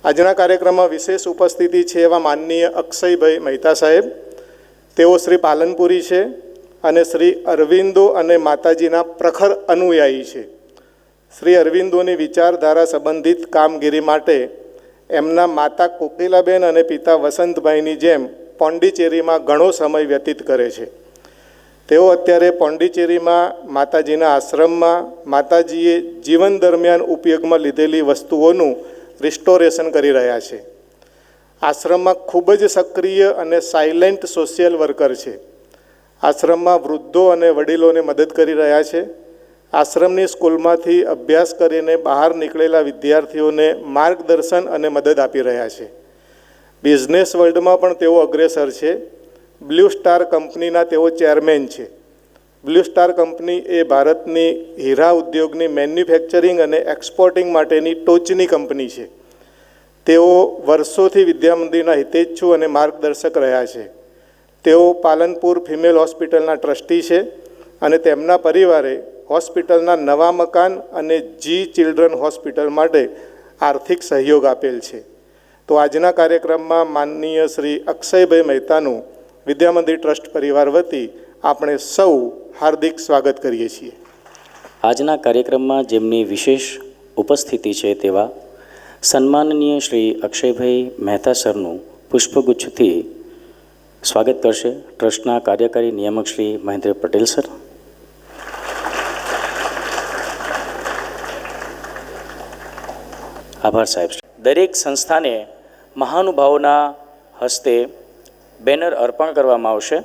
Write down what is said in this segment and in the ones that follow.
આજના કાર્યક્રમમાં વિશેષ ઉપસ્થિતિ છે એવા માનનીય અક્ષયભાઈ મહેતા સાહેબ, તેઓ શ્રી પાલનપુરી છે અને શ્રી અરવિંદો અને માતાજીના પ્રખર અનુયાયી છે. શ્રી અરવિંદોની વિચારધારા સંબંધિત કામગીરી માટે એમના માતા કોકિલાબેન અને પિતા વસંતભાઈની જેમ પોંડિચેરીમાં ઘણો સમય વ્યતીત કરે છે. તેઓ અત્યારે પોંડિચેરીમાં માતાજીના આશ્રમમાં માતાજીએ જીવન દરમિયાન ઉપયોગમાં લીધેલી વસ્તુઓનું રિસ્ટોરેશન કરી રહ્યા છે. આશ્રમમાં ખૂબ જ સક્રિય અને સાયલેન્ટ સોશિયલ વર્કર છે. આશ્રમમાં વૃદ્ધો અને વડીલોને મદદ કરી રહ્યા છે. આશ્રમની સ્કૂલમાંથી અભ્યાસ કરીને બહાર નીકળેલા વિદ્યાર્થીઓને માર્ગદર્શન અને મદદ આપી રહ્યા છે. બિઝનેસ વર્લ્ડમાં પણ તેઓ અગ્રેસર છે. બ્લુ સ્ટાર કંપનીના તેઓ ચેરમેન છે. બ્લુ સ્ટાર કંપની એ ભારતની હીરા ઉદ્યોગની મેન્યુફેક્ચરિંગ અને એક્સપોર્ટિંગ માટેની ટોચની કંપની છે. તેઓ વર્ષોથી વિદ્યામંદિરના હિતેચ્છુ અને માર્ગદર્શક રહ્યા છે. તેઓ પાલનપુર ફિમેલ હોસ્પિટલના ટ્રસ્ટી છે અને તેમના પરિવારે હોસ્પિટલના નવા મકાન અને જી ચિલ્ડ્રન હોસ્પિટલ માટે આર્થિક સહયોગ આપેલ છે. તો આજના કાર્યક્રમમાં માનનીય શ્રી અક્ષયભાઈ મહેતાનું વિદ્યામંદિર ટ્રસ્ટ પરિવાર વતી આપણે સૌ હાર્દિક સ્વાગત કરીએ છીએ. આજના કાર્યક્રમમાં જેમની વિશેષ ઉપસ્થિતિ છે તેવા સન્માનનીય શ્રી અક્ષયભાઈ મહેતા સરનું પુષ્પગુચ્છથી સ્વાગત કરશે ટ્રસ્ટના કાર્યકારી નિયામક શ્રી મહેન્દ્ર પટેલ સર. આભાર સાહેબ. દરેક સંસ્થાને મહાનુભાવોના હસ્તે બેનર અર્પણ કરવામાં આવશે.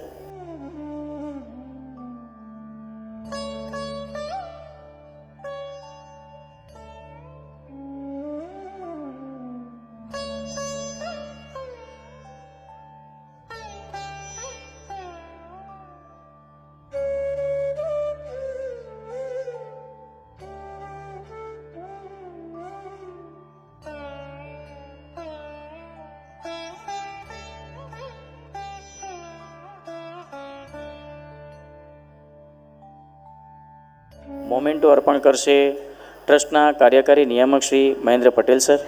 મોમેન્ટો અર્પણ કરશે ટ્રસ્ટના કાર્યકારી નિયામક શ્રી મહેન્દ્ર પટેલ સર.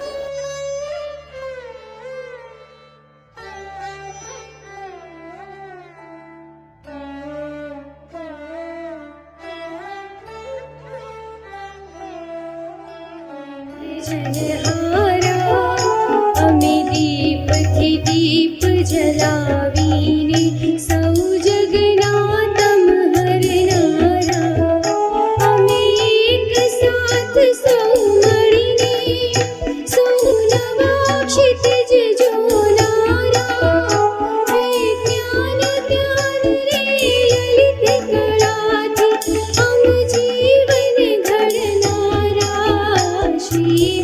અમે દીપથી દીપ જલાવીને સૌ જગના તમ હરનારા, અમે એક સાથ સૌ મળીને સૌ નવા ક્ષિતિજ જોનારા, વિજ્ઞાન જ્ઞાન રે લલિત કળાથી અમ જીવન ઘડનારા, શ્રી